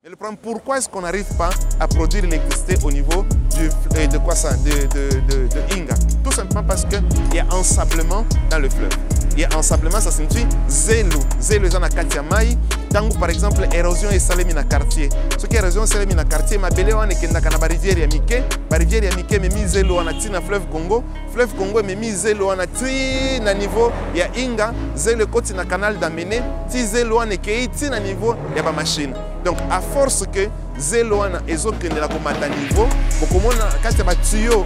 Mais le problème, pourquoi est-ce qu'on n'arrive pas à produire l'électricité au niveau de quoi ça, de Inga? Tout simplement parce qu'il y a ensablement dans le fleuve. Il y a ensablement, ça signifie zélo. Zélo est dans la Katiamai. Tant par exemple, érosion est salée dans le quartier. Ce qui est érosion est salée dans le quartier, ma belle on est dans la rivière Yamike. La rivière Yamike, mais mis zélo en ati dans le fleuve Congo. Fleuve Congo, mais mis zélo en ati dans niveau, il y a Inga. Zélo côté dans le canal d'Amené. Si zélo en est qui dans niveau, il y a pas machine. Donc, à force que zélo en est zo que la commande à niveau, pour comment quand il y a tuyau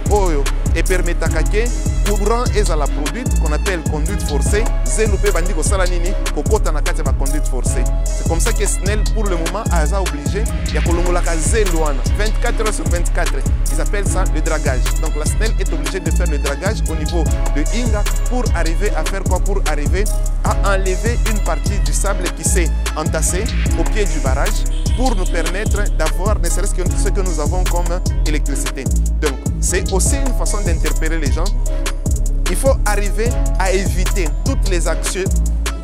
et permettre que courant est à la produite qu'on appelle conduite forcée. Zélo peut bandi ko salanini ko kota na kati ba conduite forcée. C'est comme ça que SNEL pour le moment a obligé il y a kolongola ka zélo en 24 heures sur 24. Ils appellent ça le dragage. Donc la SNEL est obligée de faire le dragage au niveau de Inga pour arriver à faire quoi? Pour arriver à enlever une partie du sable qui s'est entassé au pied du barrage pour nous permettre d'avoir ne serait-ce que ce que nous avons comme électricité. Donc c'est aussi une façon d'interpeller les gens. Il faut arriver à éviter toutes les actions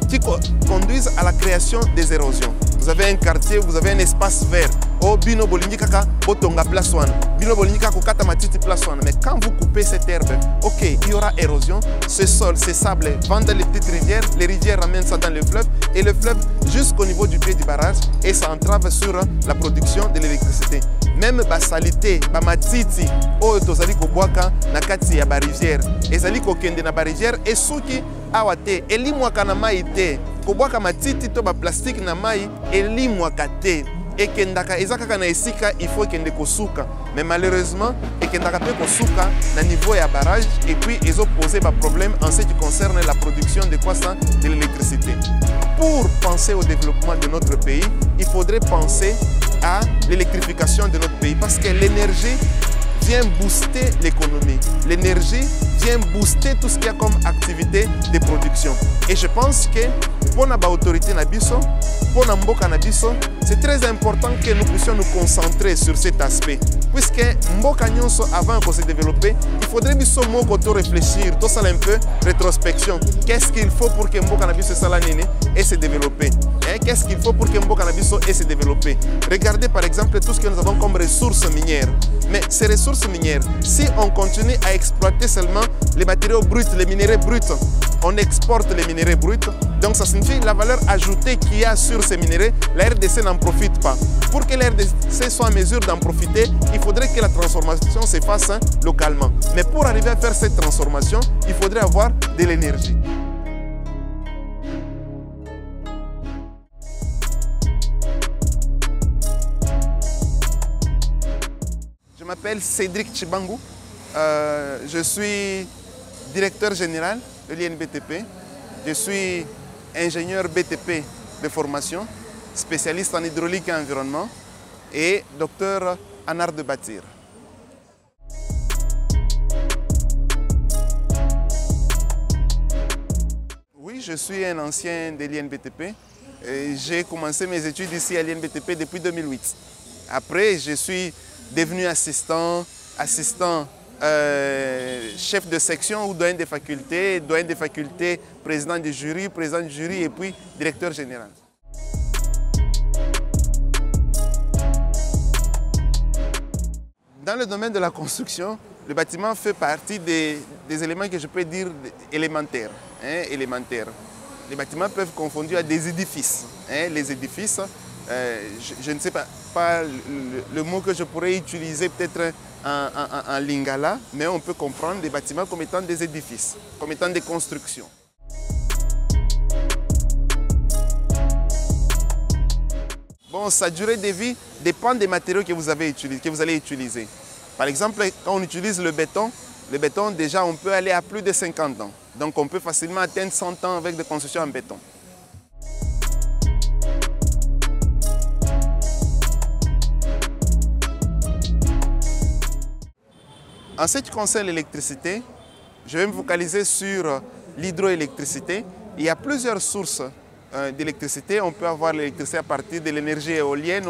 qui conduisent à la création des érosions. Vous avez un quartier, vous avez un espace vert. Oh, bino bolingi kaka botonga place one. Bino bolingi kaka kata matiti place one. Mais quand vous coupez cette herbe, ok, il y aura érosion. Ce sol, ces sables vont dans les petites rivières. Les rivières ramènent ça dans le fleuve. Et le fleuve jusqu'au niveau du pied du barrage. Et ça entrave sur la production de l'électricité. Même la salité, la matiti, oh, tozali ko boaka na kati ya ba rivière. Ezali ko kende na ba rivière et souki awate elimwaka na mai te. Ko boaka matiti to ba plastique na mai elimwaka te. Et kendaka ezaka na esika il faut kende kosuka. Mais malheureusement, et kendaka pe kosuka na niveau ya barrage et puis ils ont posé ba problème en ce qui concerne la production de quoi ça, de l'électricité. Pour penser au développement de notre pays, il faudrait penser à l'électrification de notre pays parce que l'énergie vient booster l'économie. L'énergie vient booster tout ce qu'il y a comme activité de production. Et je pense que pour notre autorité nabiso, pour notre mboka nabiso, c'est très important que nous puissions nous concentrer sur cet aspect. Puisque mboka nyonso avant qu'on se développe, il faudrait biso moko to réfléchir, tout ça un peu rétrospection. Qu'est-ce qu'il faut pour que mboka nabiso salanene et se développer? Qu'est-ce qu'il faut pour que mboka nabiso et se développer? Regardez par exemple tout ce que nous avons comme ressources minières. Mais ces ressources minières, si on continue à exploiter seulement les matériaux bruts, les minéraux bruts, on exporte les minéraux bruts, donc ça signifie la valeur ajoutée qu'il y a sur ces minéraux, la RDC n'en profite pas. Pour que la RDC soit en mesure d'en profiter, il faudrait que la transformation se fasse localement. Mais pour arriver à faire cette transformation, il faudrait avoir de l'énergie. Je m'appelle Cédric Chibangou, je suis directeur général de l'INBTP, je suis ingénieur BTP de formation, spécialiste en hydraulique et environnement et docteur en art de bâtir. Oui, je suis un ancien de l'INBTP. J'ai commencé mes études ici à l'INBTP depuis 2008. Après, je suis devenu assistant, chef de section ou doyen des facultés, président du jury et puis directeur général. Dans le domaine de la construction, le bâtiment fait partie des éléments que je peux dire élémentaires. Les bâtiments peuvent être confondus à des édifices. Les édifices, je ne sais pas le mot que je pourrais utiliser peut-être en lingala, mais on peut comprendre les bâtiments comme étant des édifices, comme étant des constructions. Bon, sa durée de vie dépend des matériaux que vous allez utiliser. Par exemple, quand on utilise le béton déjà on peut aller à plus de 50 ans. Donc on peut facilement atteindre 100 ans avec des constructions en béton. En ce qui concerne l'électricité, je vais me focaliser sur l'hydroélectricité. Il y a plusieurs sources d'électricité. On peut avoir l'électricité à partir de l'énergie éolienne,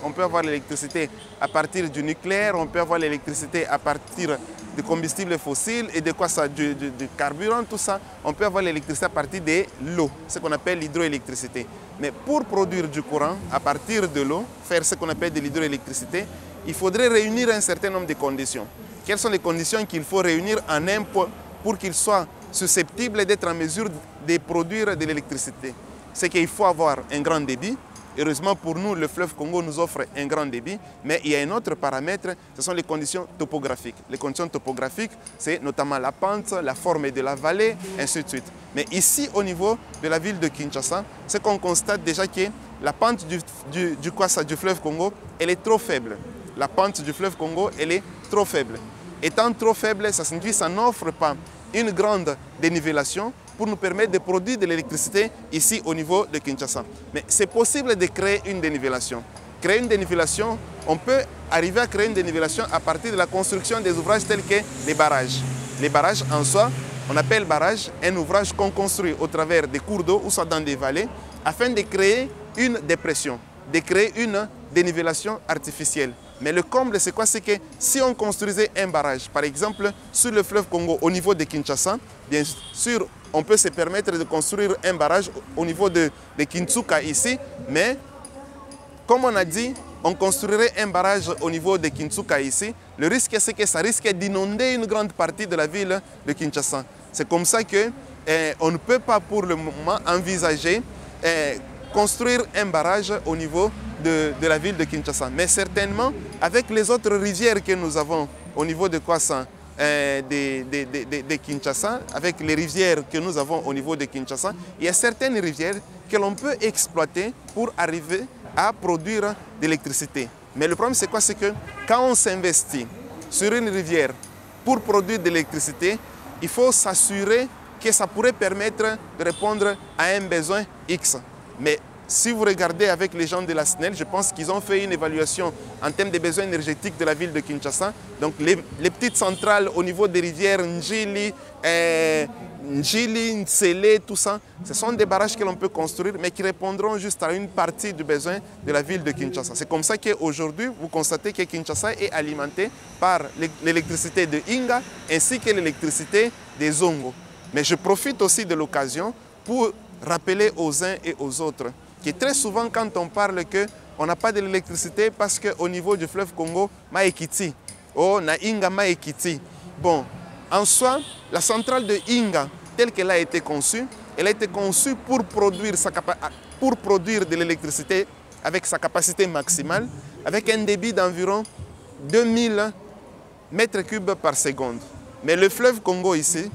on peut avoir l'électricité à partir du nucléaire, on peut avoir l'électricité à partir de combustibles fossiles et de quoi ça, du carburant, tout ça, on peut avoir l'électricité à partir de l'eau, ce qu'on appelle l'hydroélectricité. Mais pour produire du courant à partir de l'eau, faire ce qu'on appelle de l'hydroélectricité, il faudrait réunir un certain nombre de conditions. Quelles sont les conditions qu'il faut réunir en un point pour qu'il soit susceptible d'être en mesure de produire de l'électricité? C'est qu'il faut avoir un grand débit. Heureusement pour nous, le fleuve Congo nous offre un grand débit, mais il y a un autre paramètre, ce sont les conditions topographiques. Les conditions topographiques, c'est notamment la pente, la forme de la vallée, ainsi de suite. Mais ici, au niveau de la ville de Kinshasa, c'est qu'on constate déjà que la pente du fleuve Congo, elle est trop faible. La pente du fleuve Congo, elle est trop faible. Étant trop faible, ça signifie que ça n'offre pas une grande dénivellation pour nous permettre de produire de l'électricité ici au niveau de Kinshasa. Mais c'est possible de créer une dénivellation. Créer une dénivellation, on peut arriver à créer une dénivellation à partir de la construction des ouvrages tels que les barrages. Les barrages en soi, on appelle barrage un ouvrage qu'on construit au travers des cours d'eau ou soit dans des vallées afin de créer une dépression, de créer une dénivellation artificielle. Mais le comble, c'est quoi? C'est que si on construisait un barrage, par exemple, sur le fleuve Congo au niveau de Kinshasa, bien sûr, on peut se permettre de construire un barrage au niveau de Kintsuka ici, mais comme on a dit, on construirait un barrage au niveau de Kintsuka ici. Le risque, c'est que ça risque d'inonder une grande partie de la ville de Kinshasa. C'est comme ça qu'on ne peut pas pour le moment envisager construire un barrage au niveau de la ville de Kinshasa. Mais certainement, avec les autres rivières que nous avons au niveau de Kwassa, de Kinshasa, avec les rivières que nous avons au niveau de Kinshasa, il y a certaines rivières que l'on peut exploiter pour arriver à produire de l'électricité. Mais le problème, c'est quoi? C'est que quand on s'investit sur une rivière pour produire de l'électricité, il faut s'assurer que ça pourrait permettre de répondre à un besoin X. Mais si vous regardez avec les gens de la SNEL, je pense qu'ils ont fait une évaluation en termes de besoins énergétiques de la ville de Kinshasa. Donc les petites centrales au niveau des rivières Njili, Nsele, tout ça, ce sont des barrages que l'on peut construire, mais qui répondront juste à une partie du besoin de la ville de Kinshasa. C'est comme ça qu'aujourd'hui, vous constatez que Kinshasa est alimenté par l'électricité de Inga ainsi que l'électricité des Zongo. Mais je profite aussi de l'occasion pour rappeler aux uns et aux autres que très souvent, quand on parle qu'on n'a pas de l'électricité parce qu'au niveau du fleuve Congo, Maekiti, oh, na Inga Maekiti. Bon, en soi, la centrale de Inga, telle qu'elle a été conçue, elle a été conçue pour produire de l'électricité avec sa capacité maximale, avec un débit d'environ 2000 mètres cubes par seconde. Mais le fleuve Congo ici,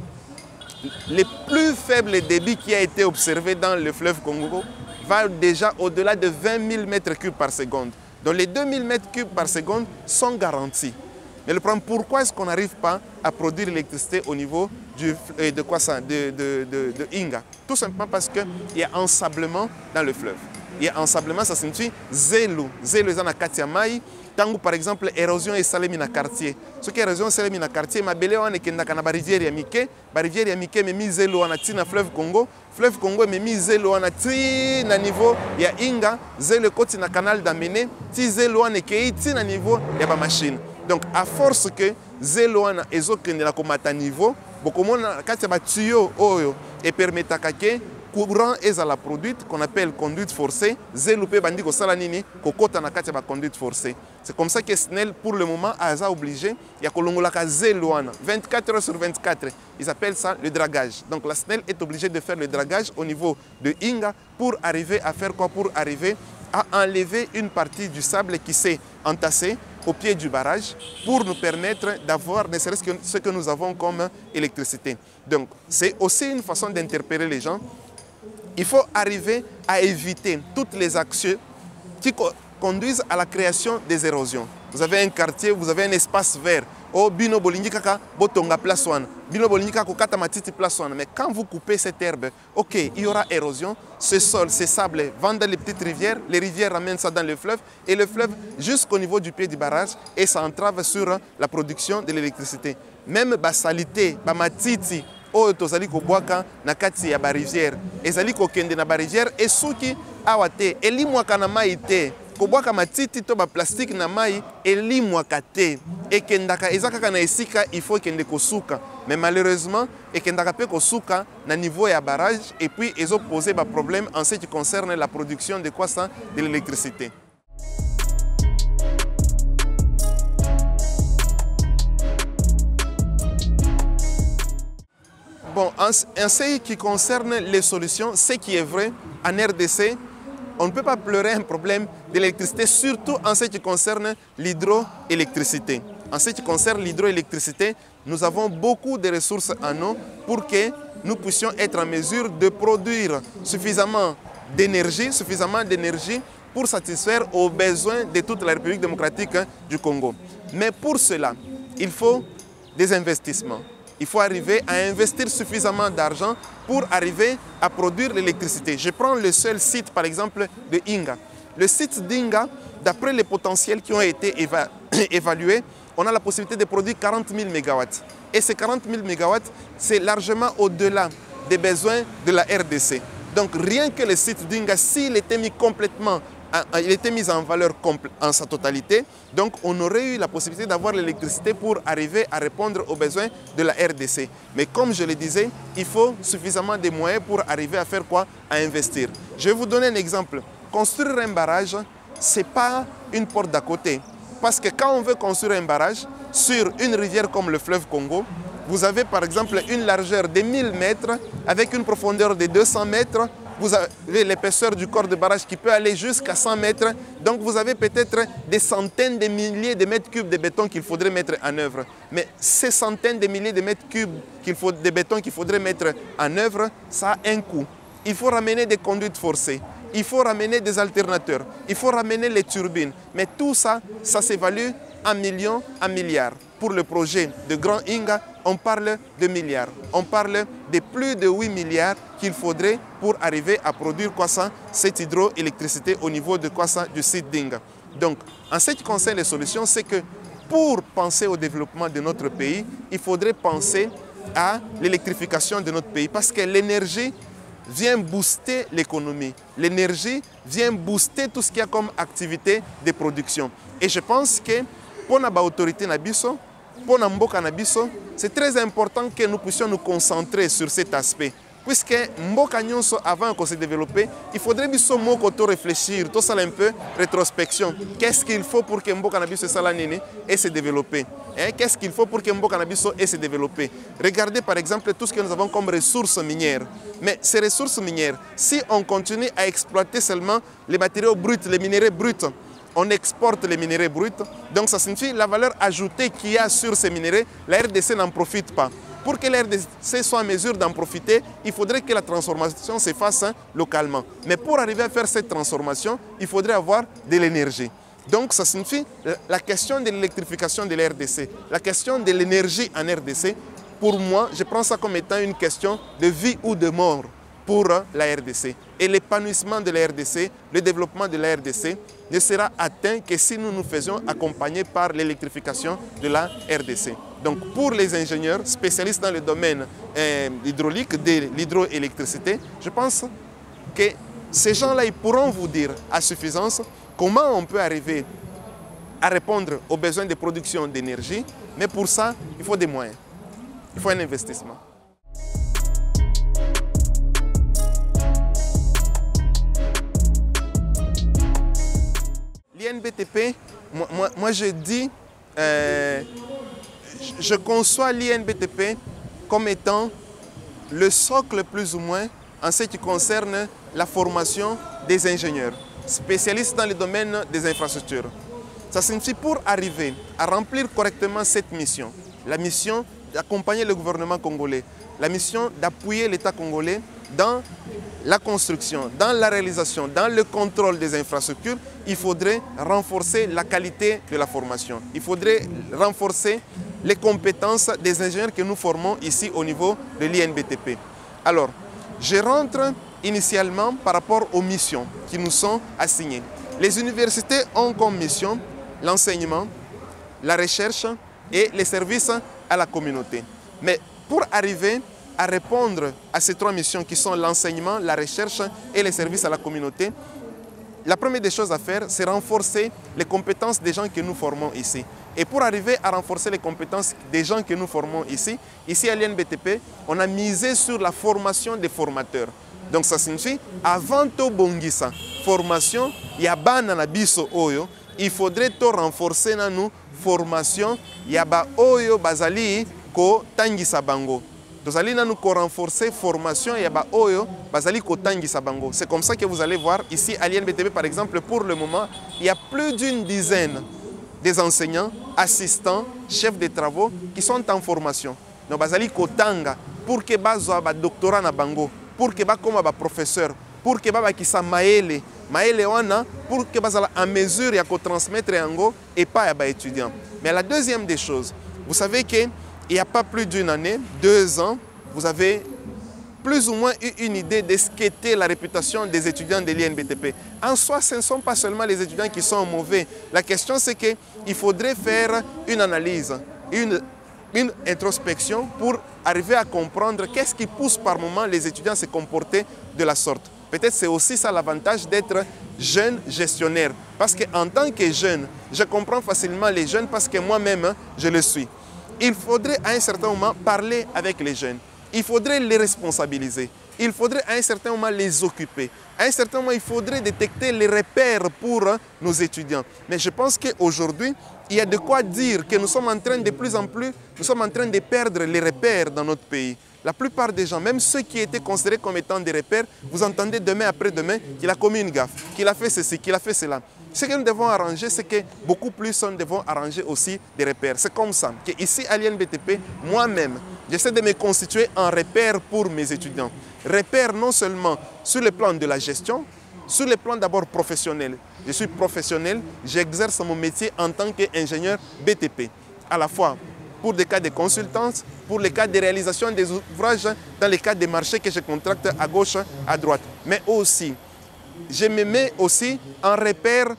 le plus faible débit qui a été observé dans le fleuve Congo va déjà au-delà de 20 000 mètres cubes par seconde. Donc les 2000 mètres cubes par seconde sont garantis. Mais le problème, pourquoi est-ce qu'on n'arrive pas à produire l'électricité au niveau de Inga? Tout simplement parce qu'il y a ensablement dans le fleuve. Il y a ensablement, ça signifie zélo. Zélo est dans la Katiamai. Tango par exemple érosion et salemi na quartier. Ce qui est érosion salemi na quartier, ma belle on est kenda kana rivière ya Mike, rivière ya Mike me mizelo on a tina fleuve Congo me mizelo on a tri na niveau ya Inga, zelo koti na canal d'Amene, ti zelo on est ke na niveau ya ba machine. Donc à force que zelo on a ezokende na komata niveau, bokomona kati ba tuyau oyo et permetaka ke courant est à la produite qu'on appelle conduite forcée. Zeloupé bandiko salanini kokota na kati ba conduite forcée. C'est comme ça que SNEL pour le moment a obligé ya kolongolaka zeloana 24 heures sur 24. Ils appellent ça le dragage. Donc la SNEL est obligée de faire le dragage au niveau de Inga pour arriver à faire quoi? Pour arriver à enlever une partie du sable qui s'est entassé au pied du barrage pour nous permettre d'avoir ne serait-ce que ce que nous avons comme électricité. Donc c'est aussi une façon d'interpeller les gens. Il faut arriver à éviter toutes les actions qui conduisent à la création des érosions. Vous avez un quartier, vous avez un espace vert. Oh, bino bolingi kaka botonga place one. Bino bolingi kaka kokata matiti place one. Mais quand vous coupez cette herbe, ok, il y aura érosion. Ce sol, ces sables vont dans les petites rivières. Les rivières ramènent ça dans le fleuve. Et le fleuve jusqu'au niveau du pied du barrage. Et ça entrave sur la production de l'électricité. Même la salité, la matiti, oyo tozali kobwaka na kati ya ba rivière ezali kokende na ba rivière esuki awa te elimwaka na mai te kobwaka matiti to ba plastique na mai elimwaka te ekendaka eza kaka na esika il faut ekende kosuka mais malheureusement ekendaka pe kosuka na niveau ya barrage et puis ezoposer ba problème en ce qui concerne la production de quoi ça de l'électricité. Bon, en ce qui concerne les solutions, ce qui est vrai, en RDC, on ne peut pas pleurer un problème d'électricité, surtout en ce qui concerne l'hydroélectricité. En ce qui concerne l'hydroélectricité, nous avons beaucoup de ressources en eau pour que nous puissions être en mesure de produire suffisamment d'énergie pour satisfaire aux besoins de toute la République démocratique du Congo. Mais pour cela, il faut des investissements. Il faut arriver à investir suffisamment d'argent pour arriver à produire l'électricité. Je prends le seul site, par exemple, de Inga. Le site d'Inga, d'après les potentiels qui ont été évalués, on a la possibilité de produire 40 000 MW. Et ces 40 000 MW, c'est largement au-delà des besoins de la RDC. Donc rien que le site d'Inga, s'il était mis complètement, il était mis en valeur en sa totalité, donc on aurait eu la possibilité d'avoir l'électricité pour arriver à répondre aux besoins de la RDC. Mais comme je le disais, il faut suffisamment de moyens pour arriver à faire quoi? À investir. Je vais vous donner un exemple. Construire un barrage, ce n'est pas une porte d'à côté. Parce que quand on veut construire un barrage sur une rivière comme le fleuve Congo, vous avez par exemple une largeur de 1000 mètres avec une profondeur de 200 mètres. Vous avez l'épaisseur du corps de barrage qui peut aller jusqu'à 100 mètres. Donc vous avez peut-être des centaines de milliers de mètres cubes de béton qu'il faudrait mettre en œuvre. Mais ces centaines de milliers de mètres cubes de béton qu'il faudrait mettre en œuvre, ça a un coût. Il faut ramener des conduites forcées. Il faut ramener des alternateurs. Il faut ramener les turbines. Mais tout ça, ça s'évalue en millions, en milliards. Pour le projet de Grand Inga, on parle de milliards. On parle de plus de 8 milliards qu'il faudrait pour arriver à produire quoi ça, cette hydroélectricité au niveau de quoi ça, du site d'Inga. Donc, en ce qui concerne les solutions, c'est que pour penser au développement de notre pays, il faudrait penser à l'électrification de notre pays parce que l'énergie vient booster l'économie. L'énergie vient booster tout ce qu'il y a comme activité de production. Et je pense que pour notre autorité nabiso, pour notre mboka nabiso, c'est très important que nous puissions nous concentrer sur cet aspect. Puisque mboka nyonso avant qu'on se développe, il faudrait biso moko to réfléchir, tout ça un peu rétrospection. Qu'est-ce qu'il faut pour que mboka nabiso salanene et se développer? Qu'est-ce qu'il faut pour que mboka nabiso et se développer? Regardez par exemple tout ce que nous avons comme ressources minières. Mais ces ressources minières, si on continue à exploiter seulement les matériaux bruts, les minéraux bruts, on exporte les minéraux bruts, donc ça signifie la valeur ajoutée qu'il y a sur ces minéraux, la RDC n'en profite pas. Pour que la RDC soit en mesure d'en profiter, il faudrait que la transformation se fasse localement. Mais pour arriver à faire cette transformation, il faudrait avoir de l'énergie. Donc ça signifie la question de l'électrification de la RDC, la question de l'énergie en RDC, pour moi, je prends ça comme étant une question de vie ou de mort pour la RDC. Et l'épanouissement de la RDC, le développement de la RDC ne sera atteint que si nous nous faisons accompagner par l'électrification de la RDC. Donc pour les ingénieurs spécialistes dans le domaine hydraulique, de l'hydroélectricité, je pense que ces gens-là, ils pourront vous dire à suffisance comment on peut arriver à répondre aux besoins de production d'énergie. Mais pour ça, il faut des moyens. Il faut un investissement. L'INBTP, moi je dis, je conçois l'INBTP comme étant le socle plus ou moins en ce qui concerne la formation des ingénieurs, spécialistes dans le domaine des infrastructures. Ça signifie pour arriver à remplir correctement cette mission, la mission d'accompagner le gouvernement congolais, la mission d'appuyer l'État congolais dans la construction, dans la réalisation, dans le contrôle des infrastructures, il faudrait renforcer la qualité de la formation. Il faudrait renforcer les compétences des ingénieurs que nous formons ici au niveau de l'INBTP. Alors, je rentre initialement par rapport aux missions qui nous sont assignées. Les universités ont comme mission l'enseignement, la recherche et les services à la communauté. Mais pour arriver à répondre à ces trois missions qui sont l'enseignement, la recherche et les services à la communauté, la première des choses à faire, c'est renforcer les compétences des gens que nous formons ici. Et pour arriver à renforcer les compétences des gens que nous formons ici à l'INBTP, on a misé sur la formation des formateurs. Donc ça signifie, avant de bongisa formation, il y a bana na biso oyo, il faudrait to renforcer na nous formation, il y a ba oyo bazali ko tangisa bango. Nous allons renforcer la formation et c'est comme ça que vous allez voir ici à l'INBTP par exemple, pour le moment, il y a plus d'une dizaine des enseignants, assistants, chefs de travaux qui sont en formation. Donc, bazali kotanga pour que bazo ba doctorat na bango, pour que ba comme ba professeur, pour que ba ki sa maele wana, pour que bazala en mesure ya ko transmettre yango et pas à ba étudiants. Mais la deuxième des choses, vous savez que il n'y a pas plus d'une année, 2 ans, vous avez plus ou moins eu une idée de ce qu'était la réputation des étudiants de l'INBTP. En soi, ce ne sont pas seulement les étudiants qui sont mauvais. La question, c'est qu'il faudrait faire une analyse, une introspection pour arriver à comprendre qu'est-ce qui pousse par moment les étudiants à se comporter de la sorte. Peut-être c'est aussi ça l'avantage d'être jeune gestionnaire. Parce qu'en tant que jeune, je comprends facilement les jeunes parce que moi-même, je le suis. Il faudrait à un certain moment parler avec les jeunes. Il faudrait les responsabiliser. Il faudrait à un certain moment les occuper. À un certain moment, il faudrait détecter les repères pour nos étudiants. Mais je pense qu'aujourd'hui, il y a de quoi dire que nous sommes en train de plus en plus, nous sommes en train de perdre les repères dans notre pays. La plupart des gens, même ceux qui étaient considérés comme étant des repères, vous entendez demain après demain qu'il a commis une gaffe, qu'il a fait ceci, qu'il a fait cela. Ce que nous devons arranger, c'est que beaucoup plus nous devons arranger aussi des repères. C'est comme ça qu'ici à l'INBTP, moi-même, j'essaie de me constituer en repère pour mes étudiants. Repère non seulement sur le plan de la gestion, sur le plan d'abord professionnel. Je suis professionnel, j'exerce mon métier en tant qu'ingénieur BTP. À la fois pour des cas de consultance, pour les cas de réalisation des ouvrages, dans les cas des marchés que je contracte à gauche, à droite. Mais aussi, je me mets aussi en repère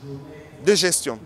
de gestion.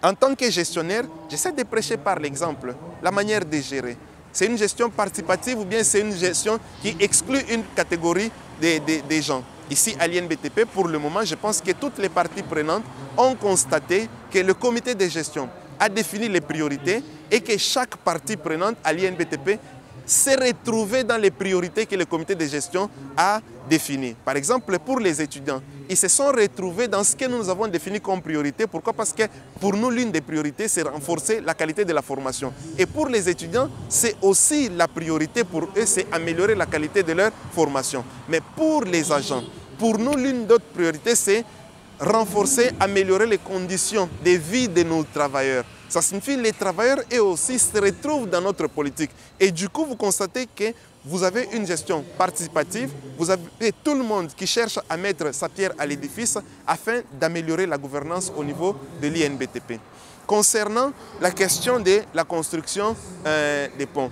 En tant que gestionnaire, j'essaie de prêcher par l'exemple, la manière de gérer. C'est une gestion participative ou bien c'est une gestion qui exclut une catégorie des gens. Ici, à l'INBTP, pour le moment, je pense que toutes les parties prenantes ont constaté que le comité de gestion a défini les priorités et que chaque partie prenante à l'INBTP s'est retrouvée dans les priorités que le comité de gestion a définies. Par exemple, pour les étudiants, ils se sont retrouvés dans ce que nous avons défini comme priorité. Pourquoi? Parce que pour nous, l'une des priorités, c'est renforcer la qualité de la formation. Et pour les étudiants, c'est aussi la priorité pour eux, c'est améliorer la qualité de leur formation. Mais pour les agents, pour nous, l'une d'autres priorités, c'est renforcer, améliorer les conditions de vie de nos travailleurs. Ça signifie que les travailleurs eux aussi se retrouvent dans notre politique. Et du coup, vous constatez que vous avez une gestion participative, vous avez tout le monde qui cherche à mettre sa pierre à l'édifice afin d'améliorer la gouvernance au niveau de l'INBTP. Concernant la question de la construction des ponts,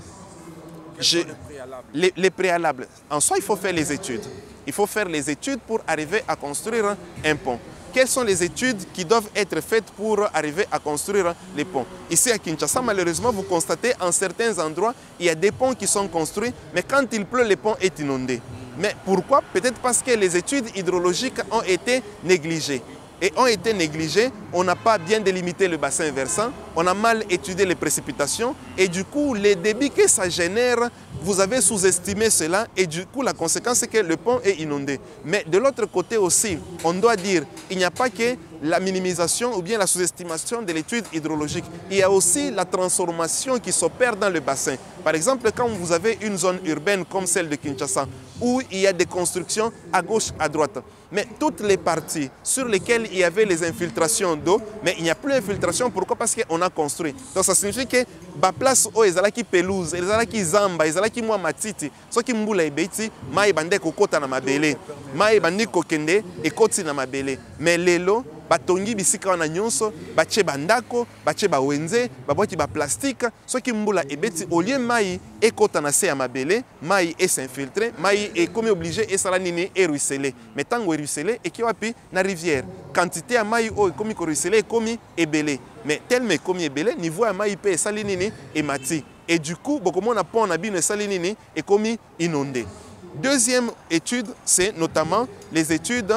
les préalables, en soi, il faut faire les études. Il faut faire les études pour arriver à construire un pont. Quelles sont les études qui doivent être faites pour arriver à construire les ponts? Ici à Kinshasa, malheureusement, vous constatez en certains endroits, il y a des ponts qui sont construits, mais quand il pleut, le pont est inondé. Mais pourquoi? Peut-être parce que les études hydrologiques ont été négligées. Et ont été négligées, on n'a pas bien délimité le bassin versant, on a mal étudié les précipitations et du coup, les débits que ça génère, vous avez sous-estimé cela et du coup, la conséquence, c'est que le pont est inondé. Mais de l'autre côté aussi, on doit dire, il n'y a pas que la minimisation ou bien la sous-estimation de l'étude hydrologique. Il y a aussi la transformation qui s'opère dans le bassin. Par exemple, quand vous avez une zone urbaine comme celle de Kinshasa, où il y a des constructions à gauche, à droite, mais toutes les parties sur lesquelles il y avait les infiltrations d'eau, mais il n'y a plus d'infiltration. Pourquoi? Parce qu'on a construit. Donc ça signifie que la place où ils ont pelouse, ils ont zamba, ils ont moi matiti, ce qui mboula ebeti, mai bande kokota na mabele, mai bande kokende et koti na mabele. Mais lelo batongi bisika wana nyonso, bache bandako, bache ba wenze, baboti ba plastique, ce qui mboula ebeti au lieu mai ekota na se ya mabele, mai est s'infiltrer, mai est comme obligé et sala nini et ruisseler. Mais tango ruisseler et qui wapi na rivière. Quantité à mai o comme ko ruisseler comme ebele. Mais tellement comme ebele, niveau à mai pe sali nini et mati. Et du coup, beaucoup de gens pont na sali nini et comme inondé. Deuxième étude, c'est notamment les études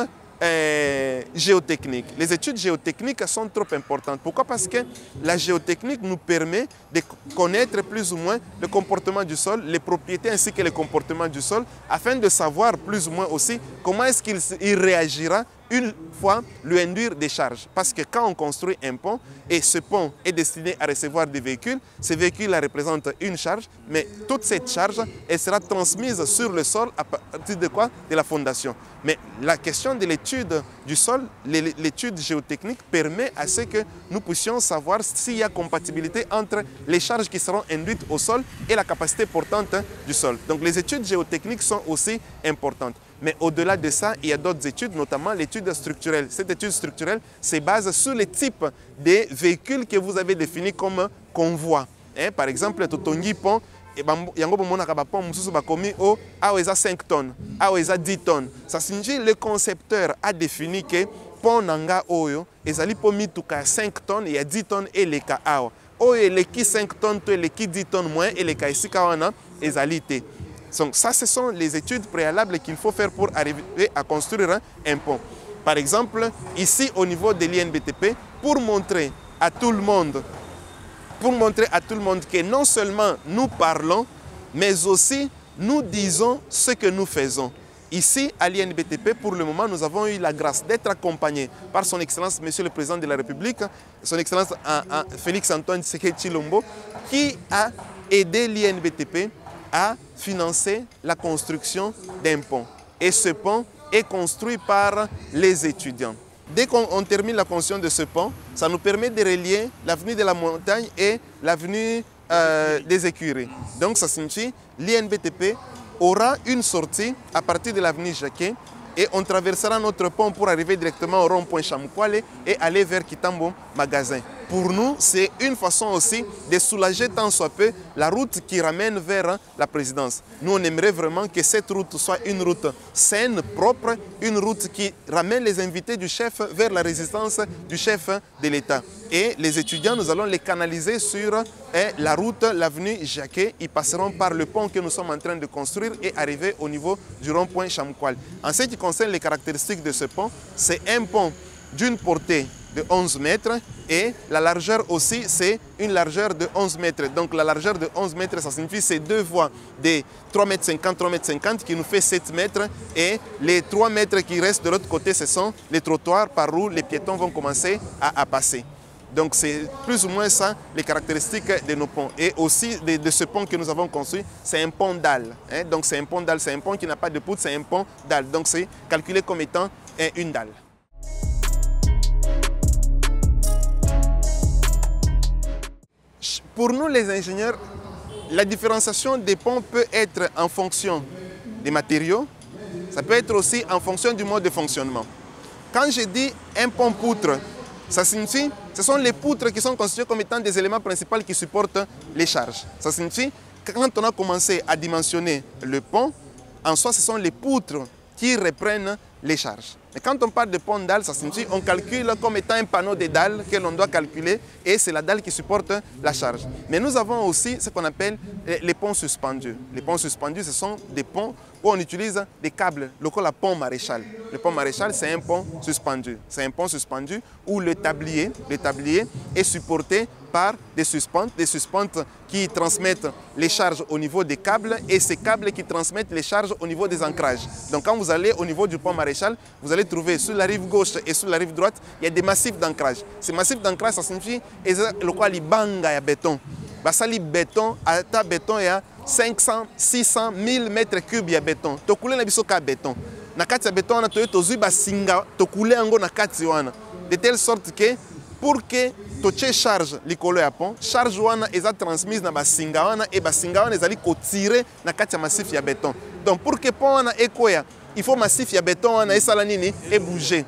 géotechniques. Les études géotechniques sont trop importantes. Pourquoi? Parce que la géotechnique nous permet de connaître plus ou moins le comportement du sol, les propriétés ainsi que le comportement du sol, afin de savoir plus ou moins aussi comment est-ce qu'il réagira une fois lui induire des charges. Parce que quand on construit un pont, et ce pont est destiné à recevoir des véhicules, ces véhicules représentent une charge, mais toute cette charge, elle sera transmise sur le sol à partir de quoi? De la fondation. Mais la question de l'étude du sol, l'étude géotechnique permet à ce que nous puissions savoir s'il y a compatibilité entre les charges qui seront induites au sol et la capacité portante du sol. Donc les études géotechniques sont aussi importantes. Mais au-delà de ça, il y a d'autres études, notamment l'étude structurelle. Cette étude structurelle se base sur les types de véhicules que vous avez définis comme convois. Par exemple, Totongi Pont, yango bomonaka ba pont mususu bakomi o aweza 5 tonnes, aweza 10 tonnes. Ça signifie le concepteur a défini que pont nanga oyo ezali po mituka 5 tonnes, il y a 10 tonnes et les ka awa. Oyo eleki 5 tonnes to eleki 10 tonnes moins et les ka esika wana ezali te. Donc ça, ce sont les études préalables qu'il faut faire pour arriver à construire un pont. Par exemple, ici au niveau de l'INBTP, pour montrer à tout le monde que non seulement nous parlons, mais aussi nous disons ce que nous faisons. Ici, à l'INBTP, pour le moment, nous avons eu la grâce d'être accompagnés par son Excellence, Monsieur le Président de la République, son Excellence Félix Antoine Tshisekedi Tshilombo, qui a aidé l'INBTP à financer la construction d'un pont. Et ce pont est construit par les étudiants. Dès qu'on termine la construction de ce pont, ça nous permet de relier l'avenue de la Montagne et l'avenue des Écuries. Donc ça signifie que l'INBTP aura une sortie à partir de l'avenue Jacquet et on traversera notre pont pour arriver directement au rond-point Chamoukwale et aller vers Kitambo Magasin. Pour nous, c'est une façon aussi de soulager tant soit peu la route qui ramène vers la présidence. Nous, on aimerait vraiment que cette route soit une route saine, propre, une route qui ramène les invités du chef vers la résidence du chef de l'État. Et les étudiants, nous allons les canaliser sur la route, l'avenue Jacquet. Ils passeront par le pont que nous sommes en train de construire et arriver au niveau du rond-point Chamoukwal. En ce qui concerne les caractéristiques de ce pont, c'est un pont d'une portée de 11 mètres et la largeur aussi, c'est une largeur de 11 mètres. Donc la largeur de 11 mètres, ça signifie ces deux voies de 3,50 m qui nous fait 7 mètres et les 3 mètres qui restent de l'autre côté, ce sont les trottoirs par où les piétons vont commencer à passer. Donc c'est plus ou moins ça les caractéristiques de nos ponts. Et aussi de ce pont que nous avons construit, c'est un pont dalle. Donc c'est un pont dalle, c'est un pont qui n'a pas de poutre, c'est un pont dalle. Donc c'est calculé comme étant une dalle. Pour nous les ingénieurs, la différenciation des ponts peut être en fonction des matériaux, ça peut être aussi en fonction du mode de fonctionnement. Quand je dis un pont poutre, ça signifie que ce sont les poutres qui sont constituées comme étant des éléments principaux qui supportent les charges. Ça signifie que quand on a commencé à dimensionner le pont, en soi ce sont les poutres qui reprennent les charges. Mais quand on parle de pont dalle, ça signifie qu'on calcule comme étant un panneau de dalles que l'on doit calculer et c'est la dalle qui supporte la charge. Mais nous avons aussi ce qu'on appelle les ponts suspendus. Les ponts suspendus, ce sont des ponts où on utilise des câbles, le pont maréchal. Le pont maréchal, c'est un pont suspendu. C'est un pont suspendu où le tablier est supporté par des suspentes qui transmettent les charges au niveau des câbles et ces câbles qui transmettent les charges au niveau des ancrages. Donc quand vous allez au niveau du pont maréchal, vous allez trouver sur la rive gauche et sur la rive droite, il y a des massifs d'ancrage. Ces massifs d'ancrage, ça signifie le banga ya béton. Basali béton, ata béton ya 500, 600, 1000 mètres cubes ya béton. Tokule na biso ka béton. Na kati ya béton na toyo tozui basinga, tokule yango na kati wana. De telle sorte que pour que toche charge likolo ya pont, charge wana eza transmise na basinga wana et basinga wana ezali kotire na kati ya massif ya béton. Donc pour que pont wana ekoya, il faut massif ya béton wana esala nini et bouger.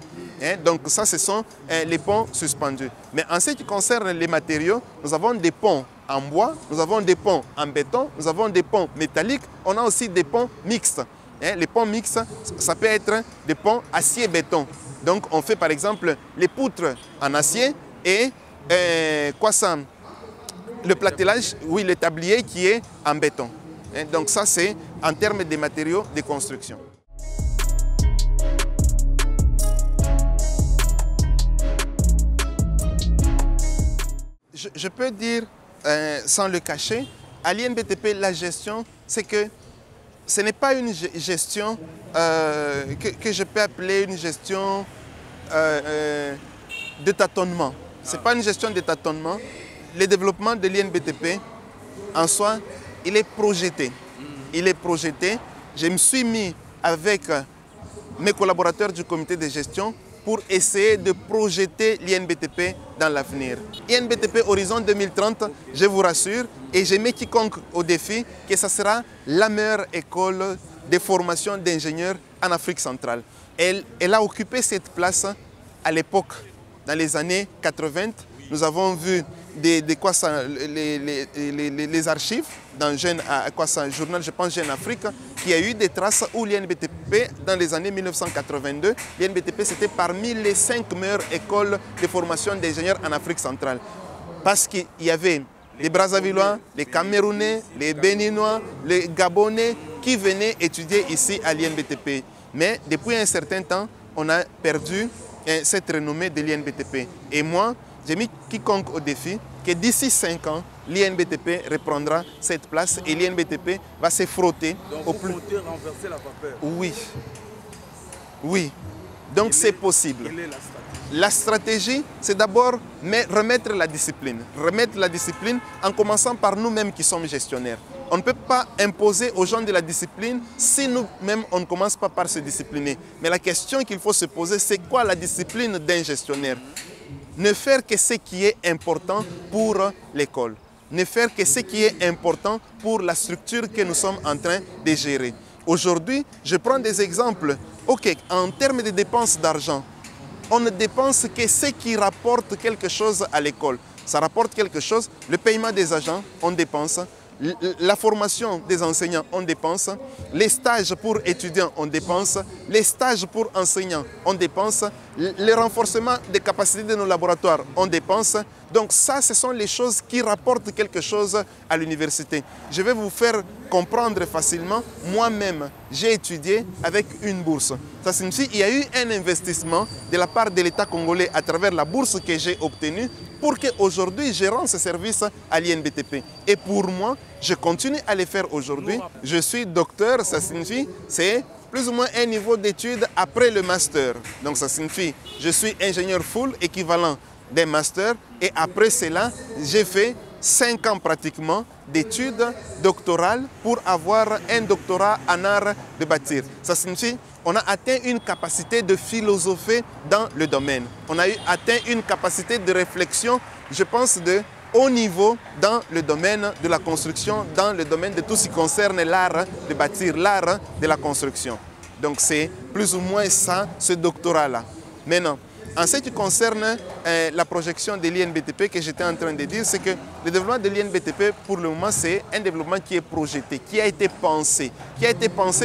Donc ça, ce sont les ponts suspendus. Mais en ce qui concerne les matériaux, nous avons des ponts en bois, nous avons des ponts en béton, nous avons des ponts métalliques, on a aussi des ponts mixtes. Les ponts mixtes, ça peut être des ponts acier-béton. Donc on fait par exemple les poutres en acier et quoi ça? Le platelage, oui, le tablier qui est en béton. Donc ça, c'est en termes de matériaux de construction. Je peux dire, sans le cacher, à l'INBTP, la gestion, c'est que ce n'est pas une gestion que je peux appeler une gestion de tâtonnement. Ce n'est pas une gestion de tâtonnement. Le développement de l'INBTP, en soi, il est projeté. Il est projeté. Je me suis mis avec mes collaborateurs du comité de gestion pour essayer de projeter l'INBTP dans l'avenir. INBTP Horizon 2030, je vous rassure, et je mets quiconque au défi que ce sera la meilleure école de formation d'ingénieurs en Afrique centrale. Elle a occupé cette place à l'époque, dans les années 80. Nous avons vu les archives dans un journal, je pense Jeune Afrique, qui a eu des traces où l'INBTP, dans les années 1982, l'INBTP c'était parmi les 5 meilleures écoles de formation d'ingénieurs en Afrique centrale. Parce qu'il y avait les Brazzavillois, les Camerounais, les Béninois, les Gabonais qui venaient étudier ici à l'INBTP. Mais depuis un certain temps, on a perdu cette renommée de l'INBTP. Et moi, j'ai mis quiconque au défi que d'ici 5 ans, l'INBTP reprendra cette place et l'INBTP va se frotter au plus... Donc, vous renverser la vapeur. Oui. Oui. Donc c'est possible. Quelle est la stratégie? La stratégie, c'est d'abord remettre la discipline. Remettre la discipline en commençant par nous-mêmes qui sommes gestionnaires. On ne peut pas imposer aux gens de la discipline si nous-mêmes on ne commence pas par se discipliner. Mais la question qu'il faut se poser, c'est quoi la discipline d'un gestionnaire? Ne faire que ce qui est important pour l'école. Ne faire que ce qui est important pour la structure que nous sommes en train de gérer. Aujourd'hui, je prends des exemples. Ok, en termes de dépenses d'argent, on ne dépense que ce qui rapporte quelque chose à l'école. Ça rapporte quelque chose, le paiement des agents, on dépense. La formation des enseignants, on dépense. Les stages pour étudiants, on dépense. Les stages pour enseignants, on dépense. Le renforcement des capacités de nos laboratoires, on dépense. Donc ça, ce sont les choses qui rapportent quelque chose à l'université. Je vais vous faire comprendre facilement. Moi-même, j'ai étudié avec une bourse. Ça signifie qu'il y a eu un investissement de la part de l'État congolais à travers la bourse que j'ai obtenue pour qu'aujourd'hui, je rende ce service à l'INBTP. Et pour moi, je continue à le faire aujourd'hui. Je suis docteur, ça signifie c'est plus ou moins un niveau d'études après le master. Donc ça signifie je suis ingénieur full équivalent des masters et après cela, j'ai fait 5 ans pratiquement d'études doctorales pour avoir un doctorat en art de bâtir. Ça signifie on a atteint une capacité de philosopher dans le domaine. On a atteint une capacité de réflexion, je pense, de haut niveau dans le domaine de la construction, dans le domaine de tout ce qui concerne l'art de bâtir, l'art de la construction. Donc c'est plus ou moins ça, ce doctorat-là. Maintenant, en ce qui concerne la projection de l'INBTP que j'étais en train de dire, c'est que le développement de l'INBTP, pour le moment, c'est un développement qui est projeté, qui a été pensé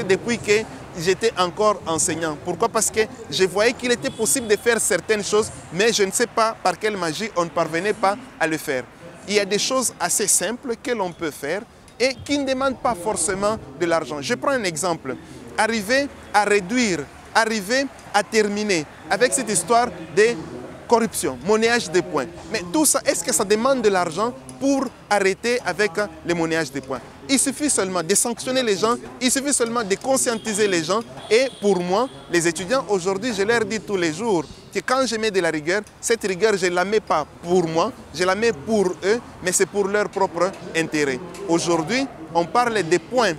depuis que j'étais encore enseignant. Pourquoi? Parce que je voyais qu'il était possible de faire certaines choses, mais je ne sais pas par quelle magie on ne parvenait pas à le faire. Il y a des choses assez simples que l'on peut faire et qui ne demandent pas forcément de l'argent. Je prends un exemple. Arriver à réduire, arriver à terminer avec cette histoire de corruption, monnayage des points. Mais tout ça, est-ce que ça demande de l'argent pour arrêter avec le monnayage des points? Il suffit seulement de sanctionner les gens, il suffit seulement de conscientiser les gens. Et pour moi, les étudiants, aujourd'hui, je leur dis tous les jours que quand je mets de la rigueur, cette rigueur, je ne la mets pas pour moi, je la mets pour eux, mais c'est pour leur propre intérêt. Aujourd'hui, on parle des points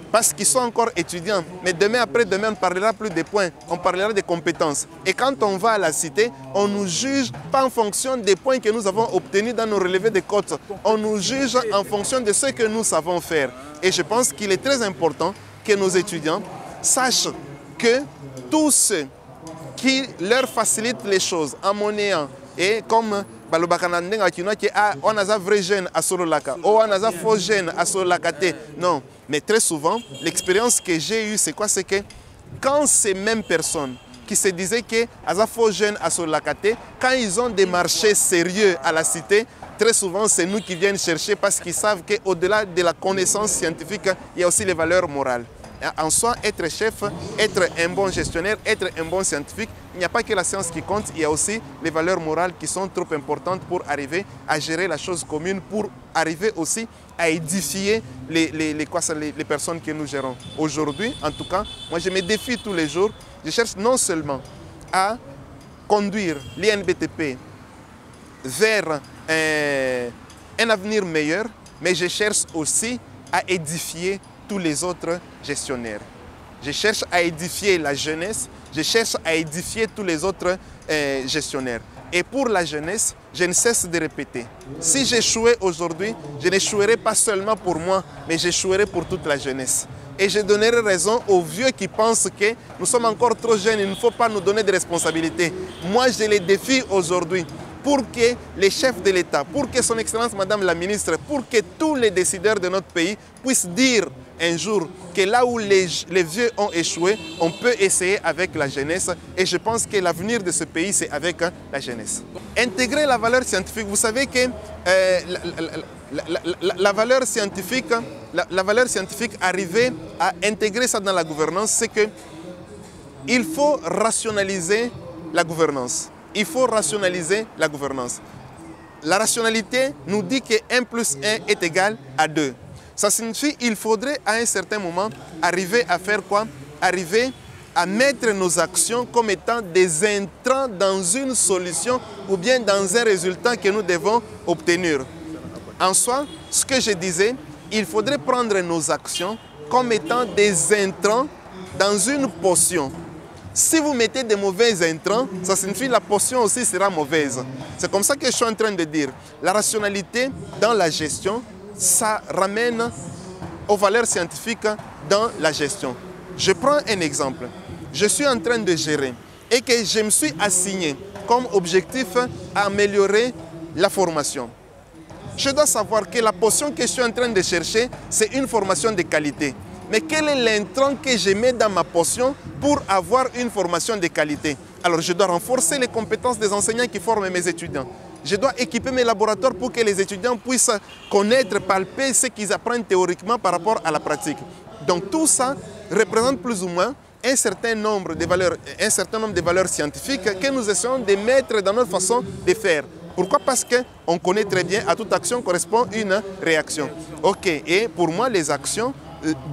parce qu'ils sont encore étudiants. Mais demain, après-demain, on ne parlera plus des points, on parlera des compétences. Et quand on va à la cité, on nous juge pas en fonction des points que nous avons obtenus dans nos relevés de cotes. On nous juge en fonction de ce que nous savons faire. Et je pense qu'il est très important que nos étudiants sachent que tous ceux qui leur facilitent les choses en monnayant, et comme on a un vrai jeune à Sololaka, ou on a un faux jeune à Sololakate. Non, mais très souvent, l'expérience que j'ai eue, c'est quoi? C'est que quand ces mêmes personnes qui se disaient que un faux jeune à Sololakate, quand ils ont des marchés sérieux à la cité, très souvent, c'est nous qui viennent chercher parce qu'ils savent qu'au-delà de la connaissance scientifique, il y a aussi les valeurs morales. en soi, être chef, être un bon gestionnaire, être un bon scientifique, il n'y a pas que la science qui compte, il y a aussi les valeurs morales qui sont trop importantes pour arriver à gérer la chose commune, pour arriver aussi à édifier les personnes que nous gérons. Aujourd'hui, en tout cas, moi je me défie tous les jours, je cherche non seulement à conduire l'INBTP vers un avenir meilleur, mais je cherche aussi à édifier tous les autres gestionnaires. Je cherche à édifier la jeunesse, je cherche à édifier tous les autres gestionnaires. Et pour la jeunesse, je ne cesse de répéter, si j'échouais aujourd'hui, je n'échouerai pas seulement pour moi, mais j'échouerai pour toute la jeunesse. Et je donnerai raison aux vieux qui pensent que nous sommes encore trop jeunes, il ne faut pas nous donner de responsabilités. Moi, je les défie aujourd'hui pour que les chefs de l'État, pour que son Excellence Madame la Ministre, pour que tous les décideurs de notre pays puissent dire un jour que là où les vieux ont échoué, on peut essayer avec la jeunesse. Et je pense que l'avenir de ce pays, c'est avec la jeunesse. Intégrer la valeur scientifique, vous savez que la valeur scientifique, arriver à intégrer ça dans la gouvernance, c'est qu'il faut rationaliser la gouvernance. Il faut rationaliser la gouvernance. La rationalité nous dit que 1 plus 1 est égal à 2. Ça signifie qu'il faudrait à un certain moment arriver à faire quoi? Arriver à mettre nos actions comme étant des intrants dans une solution ou bien dans un résultat que nous devons obtenir. En soi, ce que je disais, il faudrait prendre nos actions comme étant des intrants dans une potion. Si vous mettez des mauvais intrants, ça signifie que la potion aussi sera mauvaise. C'est comme ça que je suis en train de dire. La rationalité dans la gestion, ça ramène aux valeurs scientifiques dans la gestion. Je prends un exemple. Je suis en train de gérer et que je me suis assigné comme objectif à améliorer la formation. Je dois savoir que la potion que je suis en train de chercher, c'est une formation de qualité. Mais quel est l'intrant que je mets dans ma potion pour avoir une formation de qualité? Alors je dois renforcer les compétences des enseignants qui forment mes étudiants. Je dois équiper mes laboratoires pour que les étudiants puissent connaître, palper ce qu'ils apprennent théoriquement par rapport à la pratique. Donc tout ça représente plus ou moins un certain nombre de valeurs scientifiques que nous essayons de mettre dans notre façon de faire. Pourquoi? Parce qu'on connaît très bien, à toute action correspond une réaction. Ok, et pour moi les actions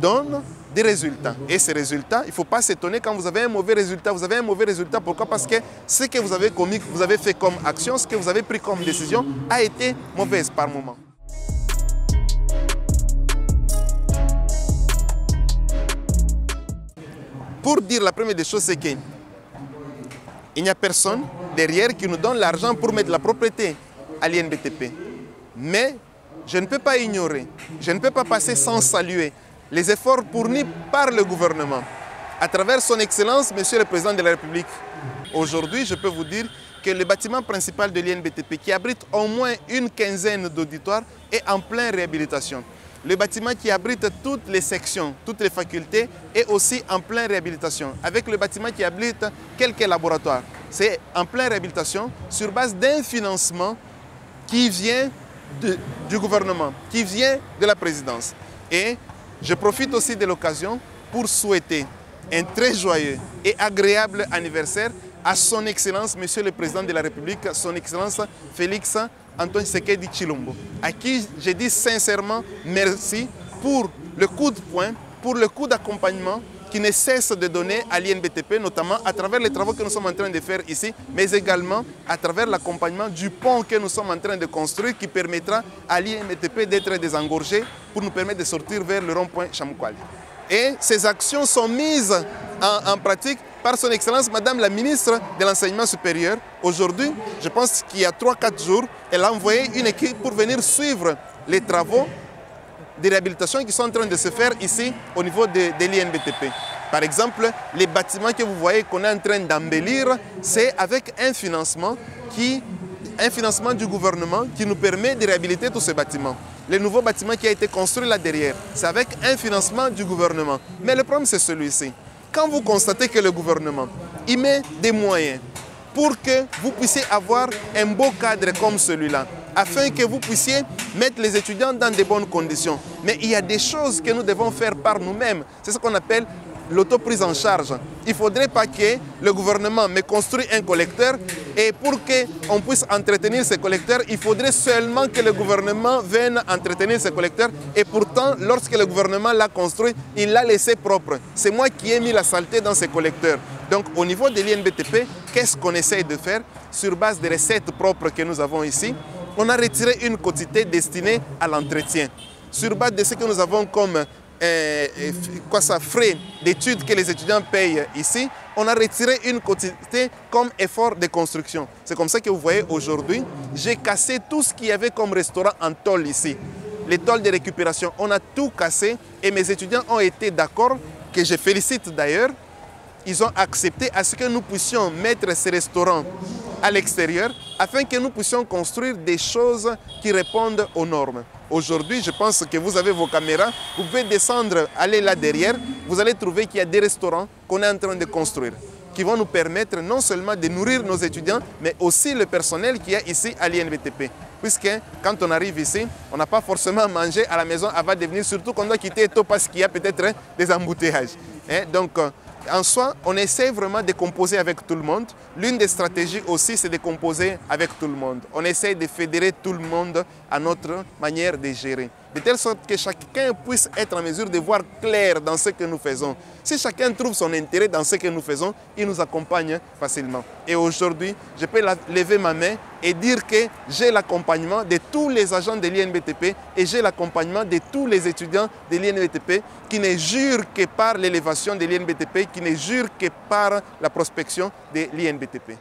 donnent des résultats. Et ces résultats, il ne faut pas s'étonner quand vous avez un mauvais résultat. Vous avez un mauvais résultat, pourquoi? Parce que ce que vous avez commis, vous avez fait comme action, ce que vous avez pris comme décision a été mauvaise par moment. Pour dire la première des choses, c'est qu'il n'y a personne derrière qui nous donne l'argent pour mettre la propriété à l'INBTP. Mais je ne peux pas ignorer, je ne peux pas passer sans saluer les efforts fournis par le gouvernement à travers son Excellence, Monsieur le Président de la République. Aujourd'hui, je peux vous dire que le bâtiment principal de l'INBTP, qui abrite au moins une quinzaine d'auditoires, est en pleine réhabilitation. Le bâtiment qui abrite toutes les sections, toutes les facultés, est aussi en pleine réhabilitation. Avec le bâtiment qui abrite quelques laboratoires, c'est en pleine réhabilitation sur base d'un financement qui vient du gouvernement, qui vient de la présidence. Et je profite aussi de l'occasion pour souhaiter un très joyeux et agréable anniversaire à son Excellence, Monsieur le Président de la République, son Excellence Félix Antoine Tshisekedi Tshilombo, à qui je dis sincèrement merci pour le coup de poing, pour le coup d'accompagnement qui ne cesse de donner à l'INBTP, notamment à travers les travaux que nous sommes en train de faire ici, mais également à travers l'accompagnement du pont que nous sommes en train de construire qui permettra à l'INBTP d'être désengorgé pour nous permettre de sortir vers le rond-point Chamukwali. Et ces actions sont mises en pratique par son Excellence Madame la Ministre de l'Enseignement supérieur. Aujourd'hui, je pense qu'il y a 3-4 jours, elle a envoyé une équipe pour venir suivre les travaux de réhabilitation qui sont en train de se faire ici au niveau de l'INBTP. Par exemple, les bâtiments que vous voyez qu'on est en train d'embellir, c'est avec un financement du gouvernement qui nous permet de réhabiliter tous ces bâtiments. Le nouveau bâtiment qui a été construit là derrière, c'est avec un financement du gouvernement. Mais le problème c'est celui-ci. Quand vous constatez que le gouvernement met des moyens pour que vous puissiez avoir un beau cadre comme celui-là, afin que vous puissiez mettre les étudiants dans de bonnes conditions. Mais il y a des choses que nous devons faire par nous-mêmes. C'est ce qu'on appelle l'autoprise en charge. Il ne faudrait pas que le gouvernement me construise un collecteur et pour qu'on puisse entretenir ces collecteurs, il faudrait seulement que le gouvernement vienne entretenir ces collecteurs et pourtant, lorsque le gouvernement l'a construit, il l'a laissé propre. C'est moi qui ai mis la saleté dans ces collecteurs. Donc au niveau de l'INBTP, qu'est-ce qu'on essaye de faire sur base des recettes propres que nous avons ici? On a retiré une quotité destinée à l'entretien. Sur base de ce que nous avons comme frais d'études que les étudiants payent ici, on a retiré une quantité comme effort de construction. C'est comme ça que vous voyez aujourd'hui, j'ai cassé tout ce qu'il y avait comme restaurant en tôle ici. Les tôles de récupération, on a tout cassé et mes étudiants ont été d'accord, que je félicite d'ailleurs. Ils ont accepté à ce que nous puissions mettre ces restaurants à l'extérieur afin que nous puissions construire des choses qui répondent aux normes. Aujourd'hui, je pense que vous avez vos caméras, vous pouvez descendre, aller là derrière, vous allez trouver qu'il y a des restaurants qu'on est en train de construire qui vont nous permettre non seulement de nourrir nos étudiants, mais aussi le personnel qui est ici à l'INBTP. Puisque quand on arrive ici, on n'a pas forcément à manger à la maison avant de venir, surtout qu'on doit quitter tôt parce qu'il y a peut-être des embouteillages. Donc, en soi, on essaie vraiment de composer avec tout le monde. L'une des stratégies aussi, c'est de composer avec tout le monde. On essaie de fédérer tout le monde à notre manière de gérer. De telle sorte que chacun puisse être en mesure de voir clair dans ce que nous faisons. Si chacun trouve son intérêt dans ce que nous faisons, il nous accompagne facilement. Et aujourd'hui, je peux lever ma main et dire que j'ai l'accompagnement de tous les agents de l'INBTP et j'ai l'accompagnement de tous les étudiants de l'INBTP qui ne jurent que par l'élévation de l'INBTP, qui ne jurent que par la prospection de l'INBTP.